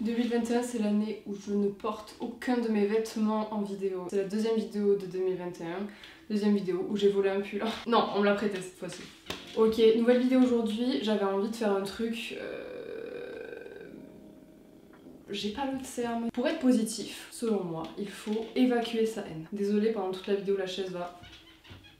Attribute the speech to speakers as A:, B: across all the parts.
A: 2021, c'est l'année où je ne porte aucun de mes vêtements en vidéo. C'est la deuxième vidéo de 2021. Deuxième vidéo où j'ai volé un pull. Non, on me l'a prêté cette fois-ci. Ok, nouvelle vidéo aujourd'hui. J'avais envie de faire un truc... J'ai pas le terme. Pour être positif, selon moi, il faut évacuer sa haine. Désolée, pendant toute la vidéo, la chaise va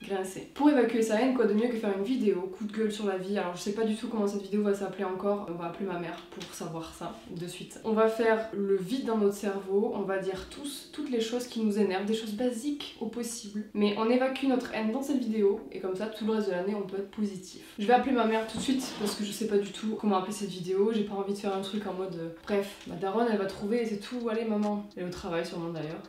A: grincer. Pour évacuer sa haine, quoi de mieux que faire une vidéo, coup de gueule sur la vie. Alors je sais pas du tout comment cette vidéo va s'appeler encore. On va appeler ma mère pour savoir ça de suite. On va faire le vide dans notre cerveau. On va dire toutes les choses qui nous énervent, des choses basiques au possible. Mais on évacue notre haine dans cette vidéo et comme ça, tout le reste de l'année, on peut être positif. Je vais appeler ma mère tout de suite parce que je sais pas du tout comment appeler cette vidéo. J'ai pas envie de faire un truc en mode bref, ma daronne elle va trouver et c'est tout. Allez maman. Elle est au travail sûrement d'ailleurs.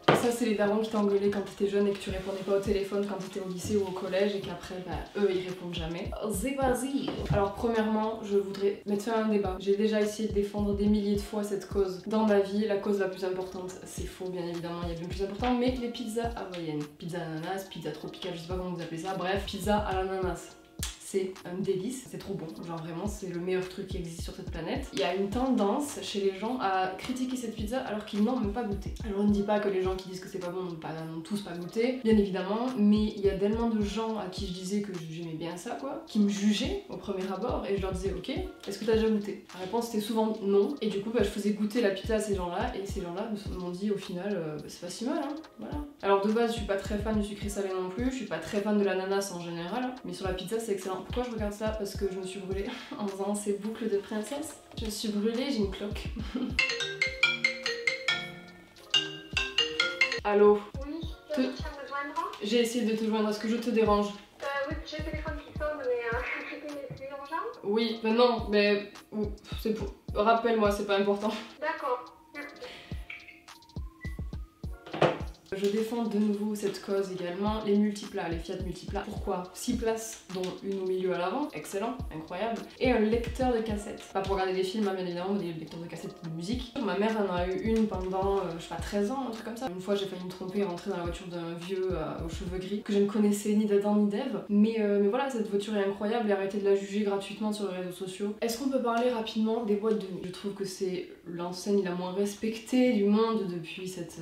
A: Ça, c'est les darons qui t'engueulaient quand t'étais jeune et que tu répondais pas au téléphone quand t'étais au lycée ou au collège et qu'après, eux, ils répondent jamais. Vas-y. Alors, premièrement, je voudrais mettre fin à un débat. J'ai déjà essayé de défendre des milliers de fois cette cause dans ma vie. La cause la plus importante, c'est faux, bien évidemment, il y a bien plus important, mais les pizzas hawaïennes. Pizza à l'ananas, pizza tropicale, je sais pas comment vous appelez ça. Bref, pizza à l'ananas. C'est un délice, c'est trop bon, genre vraiment c'est le meilleur truc qui existe sur cette planète. Il y a une tendance chez les gens à critiquer cette pizza alors qu'ils n'ont même pas goûté. Alors on ne dit pas que les gens qui disent que c'est pas bon n'ont tous pas goûté, bien évidemment, mais il y a tellement de gens à qui je disais que j'aimais bien ça quoi, qui me jugeaient au premier abord et je leur disais ok, est-ce que t'as déjà goûté? La réponse était souvent non, et du coup je faisais goûter la pizza à ces gens-là et ces gens-là m'ont dit au final c'est pas si mal hein, voilà. Alors de base je suis pas très fan du sucré salé non plus, je suis pas très fan de l'ananas en général, mais sur la pizza c'est excellent. Pourquoi je regarde ça? Parce que je me suis brûlée en faisant ces boucles de princesse. Je me suis brûlée, j'ai une cloque. Allô?
B: Oui, tu as essayé de me joindre?
A: J'ai essayé de te joindre, est-ce que je te dérange?
B: Oui, j'ai le téléphone qui sonne, mais c'est urgent?
A: Oui, mais non, mais... c'est pour... Rappelle-moi, c'est pas important.
B: D'accord.
A: Je défends de nouveau cette cause également, les multiplats, les Fiat multiplats. Pourquoi? 6 places, dont une au milieu à l'avant, excellent, incroyable. Et un lecteur de cassettes. Pas pour regarder des films, hein, bien évidemment, mais des lecteurs de cassettes de musique. Ma mère en a eu une pendant, je sais pas, 13 ans, un truc comme ça. Une fois, j'ai failli me tromper et rentrer dans la voiture d'un vieux aux cheveux gris, que je ne connaissais ni d'Adam ni d'Ève. Mais voilà, cette voiture est incroyable et arrêtez de la juger gratuitement sur les réseaux sociaux. Est-ce qu'on peut parler rapidement des boîtes de nuit? Je trouve que c'est l'enseigne la moins respectée du monde depuis cette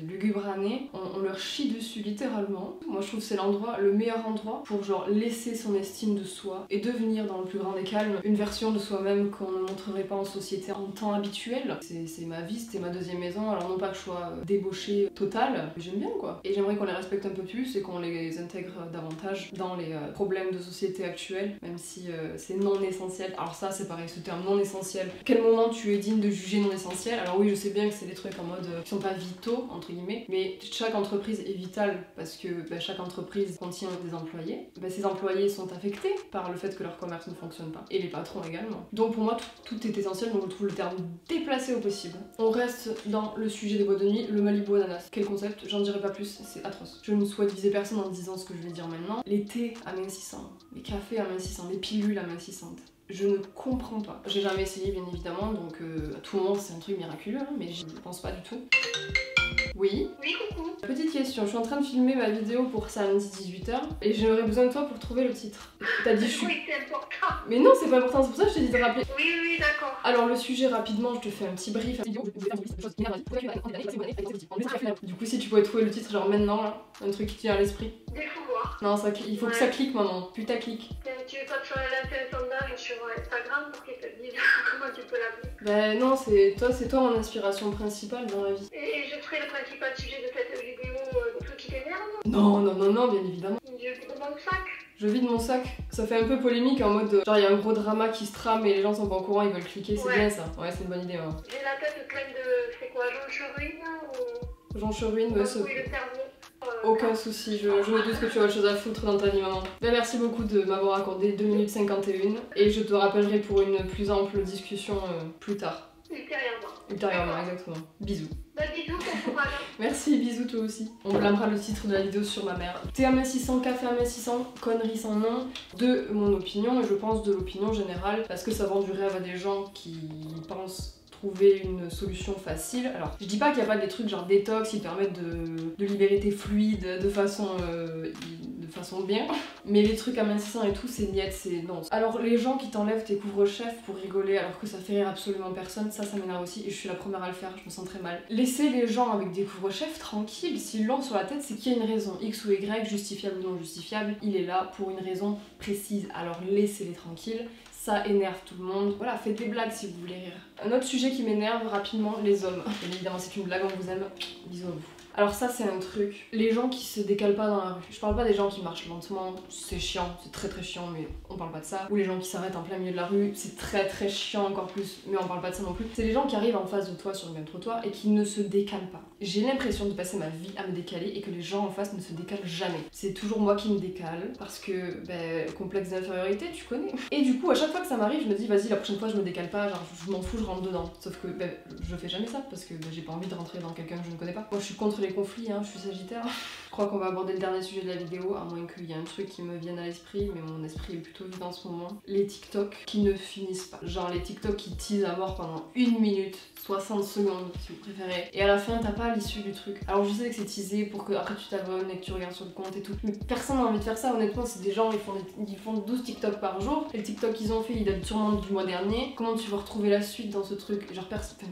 A: lugubre année. On leur chie dessus littéralement. Moi je trouve que c'est le meilleur endroit pour genre laisser son estime de soi et devenir dans le plus grand des calmes une version de soi-même qu'on ne montrerait pas en société en temps habituel. C'est ma vie, c'était ma deuxième maison, alors non pas que je sois débauchée totale, mais j'aime bien quoi. Et j'aimerais qu'on les respecte un peu plus et qu'on les intègre davantage dans les problèmes de société actuels, même si c'est non essentiel. Alors ça c'est pareil, ce terme non essentiel. À quel moment tu es digne de juger non essentiel? Alors oui je sais bien que c'est des trucs en mode qui sont pas vitaux entre guillemets, mais chaque entreprise est vitale parce que chaque entreprise contient des employés. Ces employés sont affectés par le fait que leur commerce ne fonctionne pas. Et les patrons également. Donc pour moi, tout est essentiel, donc je trouve le terme déplacé au possible. On reste dans le sujet des boîtes de nuit, le Malibu ananas. Quel concept? J'en dirai pas plus, c'est atroce. Je ne souhaite viser personne en disant ce que je vais dire maintenant. Les thés amincissants, les cafés amincissants, les pilules amincissantes. Je ne comprends pas. J'ai jamais essayé bien évidemment, donc à tout moment c'est un truc miraculeux, hein, mais je ne pense pas du tout. Oui.
B: Oui, coucou.
A: Petite question, je suis en train de filmer ma vidéo pour samedi 18h et j'aurais besoin de toi pour trouver le titre. T'as dit je suis...
B: Oui, c'est important.
A: Mais non, c'est pas important, c'est pour ça que je t'ai dit de rappeler.
B: Oui, d'accord.
A: Alors le sujet rapidement, je te fais un petit brief. Du coup si tu pouvais trouver le titre genre maintenant là, un truc qui tient à l'esprit.
B: Des fouloirs.
A: Non, ça, il faut que ça clique maman, putain clique.
B: Tu veux pas te faire un sondage sur Instagram pour qu'ils te disent comment tu peux l'appeler?
A: Ben non, c'est toi mon inspiration principale dans la vie.
B: Et je serai le principal sujet de cette vidéo, tout qui t'énerve?
A: Non, bien évidemment.
B: Je vis de mon sac.
A: Je vide mon sac. Ça fait un peu polémique en mode genre il y a un gros drama qui se trame et les gens sont pas au courant, ils veulent cliquer, c'est bien ça. Ouais, c'est une bonne idée. Ouais.
B: J'ai la tête pleine de... c'est quoi, Jean Chérine ou...
A: Jean Chérine, ouais,
B: Oui, le cerveau.
A: Aucun souci, je me doute que tu as autre chose à foutre dans ta vie maman. Ben, merci beaucoup de m'avoir accordé 2 minutes 51 et je te rappellerai pour une plus ample discussion plus tard. Ultérieurement, exactement. Bisous.
B: Bah bisous, bon courage.
A: Merci, bisous toi aussi. On blâmera le titre de la vidéo sur ma mère. Thé amincissant, café amincissant, conneries sans nom. De mon opinion, et je pense de l'opinion générale, parce que ça vend du rêve à des gens qui pensent trouver une solution facile. Alors, je dis pas qu'il n'y a pas des trucs genre détox qui permettent de libérer tes fluides de façon bien, mais les trucs amincissants et tout, c'est niette, c'est non. Alors, les gens qui t'enlèvent tes couvre-chefs pour rigoler alors que ça fait rire absolument personne, ça m'énerve aussi et je suis la première à le faire, je me sens très mal. Laissez les gens avec des couvre-chefs tranquilles, s'ils l'ont sur la tête, c'est qu'il y a une raison, X ou Y, justifiable ou non justifiable, il est là pour une raison précise, alors laissez-les tranquilles. Ça énerve tout le monde. Voilà, faites des blagues si vous voulez rire. Un autre sujet qui m'énerve rapidement, les hommes. Bien évidemment, c'est une blague, on vous aime. Bisous à vous. Alors ça c'est un truc, les gens qui se décalent pas dans la rue. Je parle pas des gens qui marchent lentement, c'est chiant, c'est très chiant, mais on parle pas de ça. Ou les gens qui s'arrêtent en plein milieu de la rue, c'est très chiant encore plus, mais on parle pas de ça non plus. C'est les gens qui arrivent en face de toi sur le même trottoir et qui ne se décalent pas. J'ai l'impression de passer ma vie à me décaler et que les gens en face ne se décalent jamais. C'est toujours moi qui me décale parce que, complexe d'infériorité, tu connais. Et du coup, à chaque fois que ça m'arrive, je me dis vas-y, la prochaine fois je me décale pas, genre je m'en fous, je rentre dedans. Sauf que je fais jamais ça parce que j'ai pas envie de rentrer dans quelqu'un que je ne connais pas. Moi je suis contre les conflits, hein, je suis sagittaire. Je crois qu'on va aborder le dernier sujet de la vidéo, à moins qu'il y ait un truc qui me vienne à l'esprit, mais mon esprit est plutôt vide en ce moment. Les TikTok qui ne finissent pas. Genre les TikTok qui teasent à mort pendant 1 minute, 60 secondes si vous préférez. Et à la fin, t'as pas l'issue du truc. Alors je sais que c'est teasé pour que après tu t'abonnes et que tu regardes sur le compte et tout. Mais personne n'a envie de faire ça, honnêtement, c'est des gens, ils font 12 TikTok par jour. Et le TikTok qu'ils ont fait, il date sûrement du mois dernier. Comment tu vas retrouver la suite dans ce truc? Genre personne.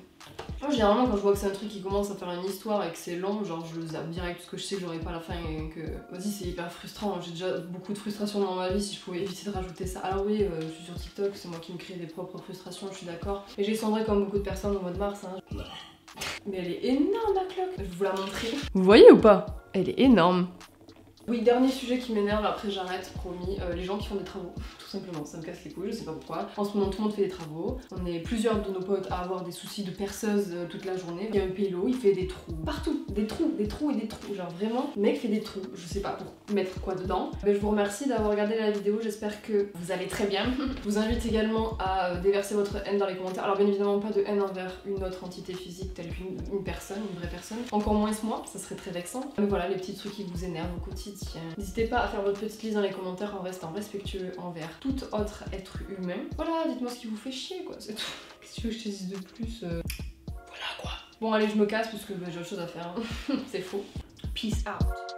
A: Moi généralement quand je vois que c'est un truc qui commence à faire une histoire et que c'est long, genre je le zappe direct parce que je sais que j'aurai pas la fin et que... Vas-y, c'est hyper frustrant, j'ai déjà beaucoup de frustration dans ma vie, si je pouvais éviter de rajouter ça. Alors oui, je suis sur TikTok, c'est moi qui me crée des propres frustrations, je suis d'accord. Et j'ai sombré comme beaucoup de personnes au mois de mars, hein. Mais elle est énorme la cloque, je vais vous la montrer. Vous voyez ou pas? Elle est énorme. Oui, dernier sujet qui m'énerve, après j'arrête, promis, les gens qui font des travaux, tout simplement, ça me casse les couilles, je sais pas pourquoi. En ce moment tout le monde fait des travaux, on est plusieurs de nos potes à avoir des soucis de perceuse toute la journée. Il y a un pélo, il fait des trous, partout, des trous et des trous, genre vraiment, le mec fait des trous, je sais pas pour mettre quoi dedans. Mais je vous remercie d'avoir regardé la vidéo, j'espère que vous allez très bien. Je vous invite également à déverser votre haine dans les commentaires, alors bien évidemment pas de haine envers une autre entité physique telle qu'une personne, une vraie personne, encore moins moi, ça serait très vexant. Mais voilà, les petits trucs qui vous énervent au quotidien. N'hésitez pas à faire votre petite liste dans les commentaires en restant respectueux envers tout autre être humain. Voilà, dites-moi ce qui vous fait chier quoi, c'est tout. Qu'est-ce que tu veux que je te dise de plus Voilà quoi. Bon allez, je me casse parce que j'ai autre chose à faire. C'est faux. Peace out.